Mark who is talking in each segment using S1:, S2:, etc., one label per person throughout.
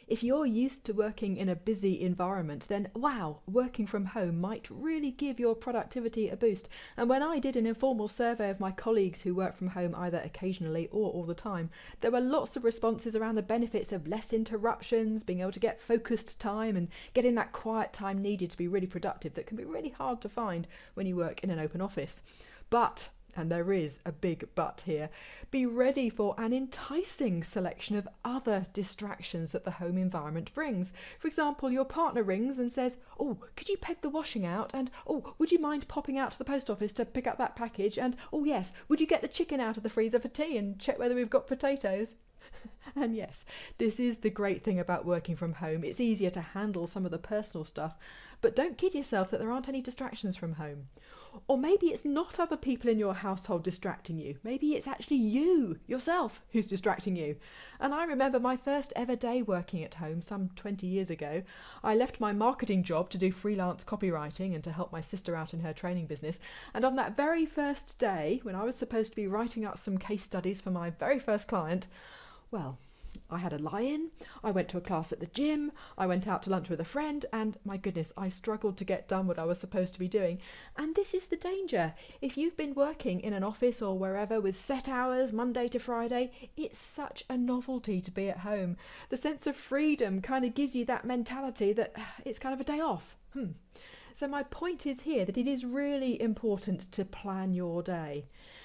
S1: If you're used to working in a busy environment, then wow, working from home might really give your productivity a boost. And when I did an informal survey of my colleagues who work from home either occasionally or all the time, there were lots of responses around the benefits of less interruptions, being able to get focused time and getting that quiet time needed to be really productive that can be really hard to find when you work in an open office. But, and there is a big but here, be ready for an enticing selection of other distractions that the home environment brings. For example, your partner rings and says, "Oh, could you peg the washing out?" And, "Oh, would you mind popping out to the post office to pick up that package?" And, "Oh yes, would you get the chicken out of the freezer for tea and check whether we've got potatoes?" And yes, this is the great thing about working from home. It's easier to handle some of the personal stuff, but don't kid yourself that there aren't any distractions from home. Or maybe it's not other people in your household distracting you. Maybe it's actually you, yourself, who's distracting you. And I remember my first ever day working at home some 20 years ago. I left my marketing job to do freelance copywriting and to help my sister out in her training business. And on that very first day, when I was supposed to be writing up some case studies for my very first client, well, I had a lie-in, I went to a class at the gym, I went out to lunch with a friend, and my goodness, I struggled to get done what I was supposed to be doing. And this is the danger. If you've been working in an office or wherever with set hours, Monday to Friday, it's such a novelty to be at home. The sense of freedom kind of gives you that mentality that it's kind of a day off. So my point is here that it is really important to plan your day.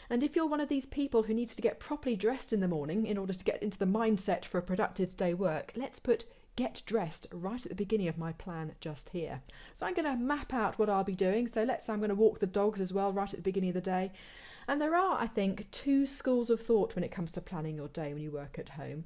S1: And if you're one of these people who needs to get properly dressed in the morning in order to get into the mindset for a productive day work, let's put get dressed right at the beginning of my plan just here. So I'm going to map out what I'll be doing. So let's say I'm going to walk the dogs as well right at the beginning of the day. And there are, I think, two schools of thought when it comes to planning your day when you work at home.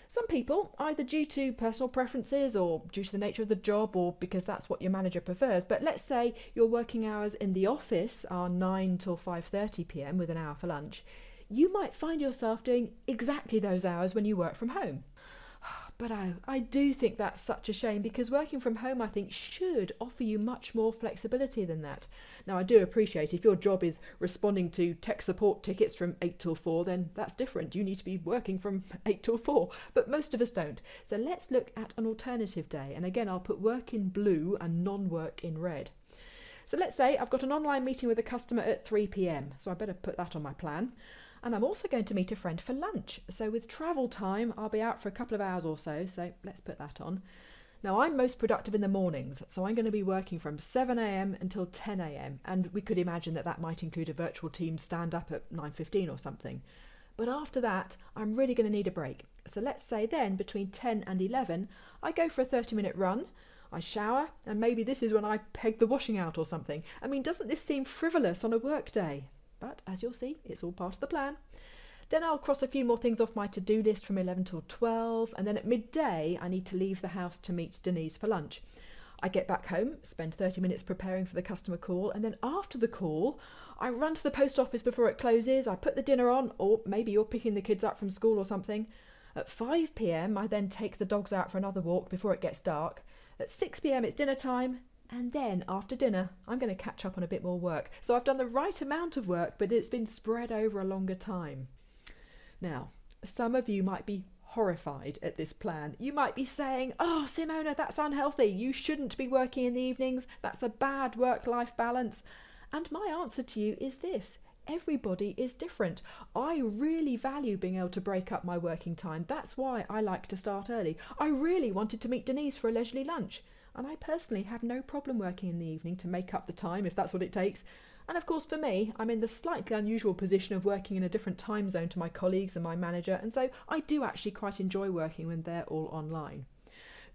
S1: Some people, either due to personal preferences or due to the nature of the job or because that's what your manager prefers, but let's say your working hours in the office are 9 till 5:30 p.m. with an hour for lunch, you might find yourself doing exactly those hours when you work from home. But I do think that's such a shame because working from home, I think, should offer you much more flexibility than that. Now, I do appreciate if your job is responding to tech support tickets from 8 till 4, then that's different. You need to be working from 8 till 4, but most of us don't. So let's look at an alternative day. And again, I'll put work in blue and non-work in red. So let's say I've got an online meeting with a customer at 3 p.m, so I better put that on my plan. And I'm also going to meet a friend for lunch. So with travel time, I'll be out for a couple of hours or so let's put that on. Now, I'm most productive in the mornings, so I'm going to be working from 7 a.m. until 10 a.m. And we could imagine that that might include a virtual team stand-up at 9:15 or something. But after that, I'm really going to need a break. So let's say then between 10 and 11, I go for a 30-minute run, I shower, and maybe this is when I peg the washing out or something. I mean, doesn't this seem frivolous on a work day? But as you'll see, it's all part of the plan. Then I'll cross a few more things off my to-do list from 11 till 12, and then at midday I need to leave the house to meet Denise for lunch. I get back home, spend 30 minutes preparing for the customer call, and then after the call, I run to the post office before it closes, I put the dinner on, or maybe you're picking the kids up from school or something. At 5 p.m, I then take the dogs out for another walk before it gets dark. At 6 p.m, it's dinner time. And then after dinner, I'm going to catch up on a bit more work. So I've done the right amount of work, but it's been spread over a longer time. Now, some of you might be horrified at this plan. You might be saying, "Oh, Simona, that's unhealthy. You shouldn't be working in the evenings. That's a bad work-life balance." And my answer to you is this. Everybody is different. I really value being able to break up my working time. That's why I like to start early. I really wanted to meet Denise for a leisurely lunch. And I personally have no problem working in the evening to make up the time if that's what it takes. And of course for me, I'm in the slightly unusual position of working in a different time zone to my colleagues and my manager, and so I do actually quite enjoy working when they're all online.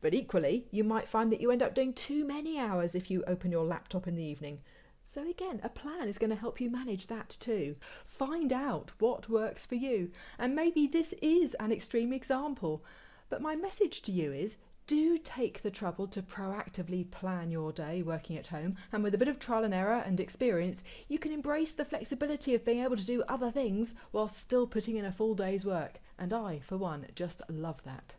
S1: But equally, you might find that you end up doing too many hours if you open your laptop in the evening. So again, a plan is going to help you manage that too. Find out what works for you. And maybe this is an extreme example, but my message to you is, do take the trouble to proactively plan your day working at home, and with a bit of trial and error and experience, you can embrace the flexibility of being able to do other things while still putting in a full day's work. And I, for one, just love that.